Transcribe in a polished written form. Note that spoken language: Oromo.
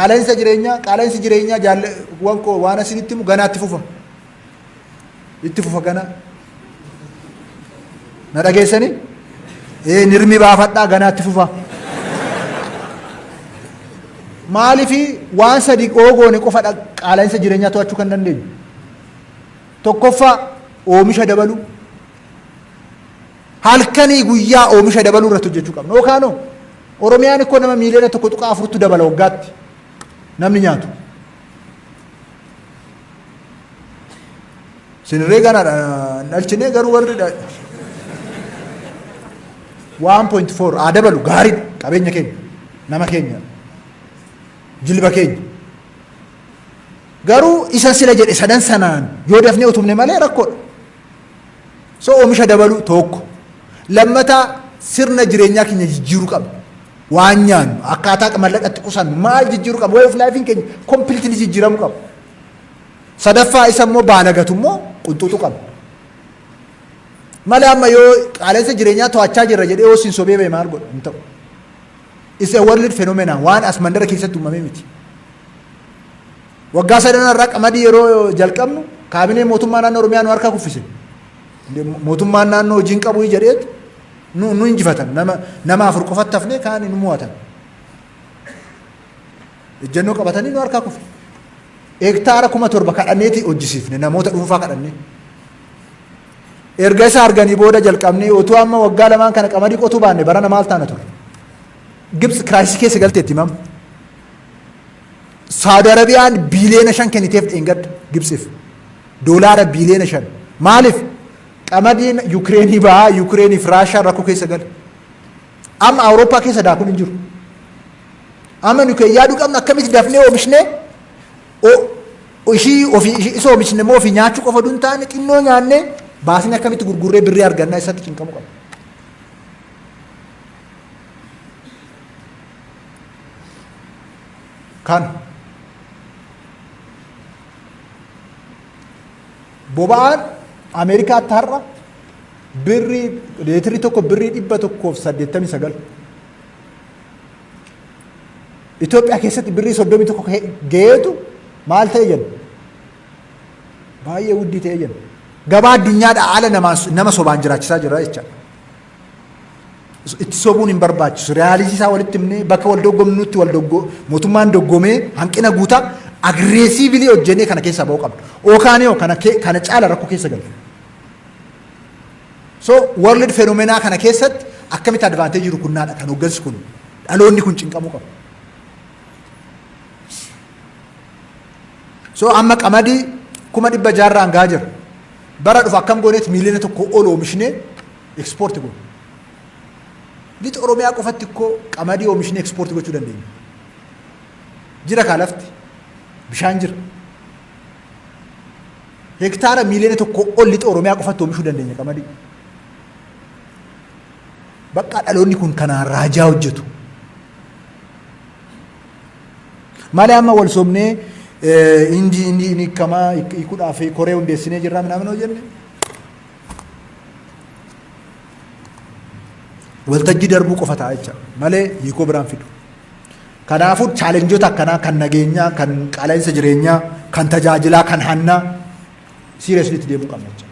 qaala'insa jireenyaa waan asinitti himu ganaatti fufa. Itti fufa gana. Na dhageessanii? Nirmi baafadhaa ganaatti fufa. Maaliifi waan sadii oogoone qofa qaala'insa jireenyaa to'achuu kan dandeenyu. Tokkoffaa oomisha dabaluu. Halkanii guyyaa oomisha dabaluu irratti hojjechuu qabna. Yookaanoo Oromiyaan ikkoo nama miiliyoona 1.4 dabala waggaatti namni nyaatu. Sinirree ganaadha dhalchinee garuu warri 1.4 haa dabalu gaariidha qabeenya keenya nama keenya jilba keenya. Garuu isa sila jedhe sadan sanaan yoo dafnee utumne malee rakkoodha. So oomisha dabaluu tokko. Lammataa sirna jireenyaa keenya jijjiiruu qabna. Waan nyaannu akkaataa mallaqatti qusannu maal jijjiiruu qabna. Way of life keenya completely jijjiiramuu qabna. Sadaffaa isa immoo baanagatu immoo qunxuuxuu qabna. Malee amma yoo qaala'insa jireenyaa to'achaa jirra jedhee yoo siin sobee ba'e maal godha hin ta'u. It's a world phenomenon waan as mandara keessatti uumamee miti. Waggaa sadanarraa qamadii yeroo jalqabnu kaabinee mootummaa naannoo Oromiyaa nu harkaa kuffise. Mootummaan naannoo hojiin qabu jedheet nu injifatan nama afur qofatti hafnee kaan nu mo'atan. Ejjennoo qabatanii nu harkaa kufe. Hektaara 7,000 kadhanneeti hojjisiifne namoota dhuunfaa kadhannee. Erga isa arganii booda jalqabnee utuu amma waggaa lamaan kana qamadii qotuu baanne barana maal taana ture. Gibsi kiraayisii keessa galteetti himamu. Saudi Arabiyaan biiliyoona 5 kenniteef dheengadda Gibsiif. Doolaara biiliyoona 5. Maaliif? Qamadiin Yukreenii bahaa Yukreeniif Raashaa rakkoo keessa gale. Amma Awurooppaa keessa daakuun hin jiru. Amma nu yaaduu qabna akkamitti dafnee oomishnee isa oomishne immoo ofii nyaachuu qofa duun taane xinnoo nyaannee baasni akkamitti gurgurree birrii argannaa isatti cinqamuu qaba. Kan boba'aan Ameerikaatti har'a birrii leetirii tokko birrii 189. Itoophiyaa keessatti birrii 31 geetu maal ta'e jenna? Baay'ee wuddii ta'e jenna. Gabaa addunyaadhaa haala nama sobaan jiraachisaa jira jecha. Itti sobuun hin barbaachisu. Reyaalisii isaa walitti himnee bakka wal doggomnutti mootummaan doggomee hanqina guutaa agreesiivili hojjennee kana keessaa ba'uu qabdu. Ookaan yoo kana caala rakkoo keessa galu. So world phenomenaa kana keessatti akkamitti advaanteejii jiru kunnaadha kan hoggansi kun dhaloonni kun cinqamuu qabu. So amma qamadii 1,600 hangaa jira. Bara dhufu akkam gooneet miiliyoona 1 ol oomishnee ekspoorti goonu. Lixa Oromiyaa qofatti ikkoo qamadii oomishnee ekspoorti gochuu dandeenya. Jira kaalafti. Bishaan jira. Hektaara miiliyoona 1 ol lixa Oromiyaa qofatti oomishuu dandeenya qamadii. Bakka dhaloonni kun kanaan raajaa hojjetu. Malee amma wal somnee inni kamaa ikuudhaaf koree hundeessinee jirraa minaamin hoo jenne. Waltajjii darbuu qofa ta'a jecha malee hiikoo biraan fidu. Kanaafuu chaalenjoota akkanaa kan nageenyaa, kan qaala'insa jireenyaa, kan tajaajilaa, kan hannaa siiriyeesliitti deemuu qabna jecha.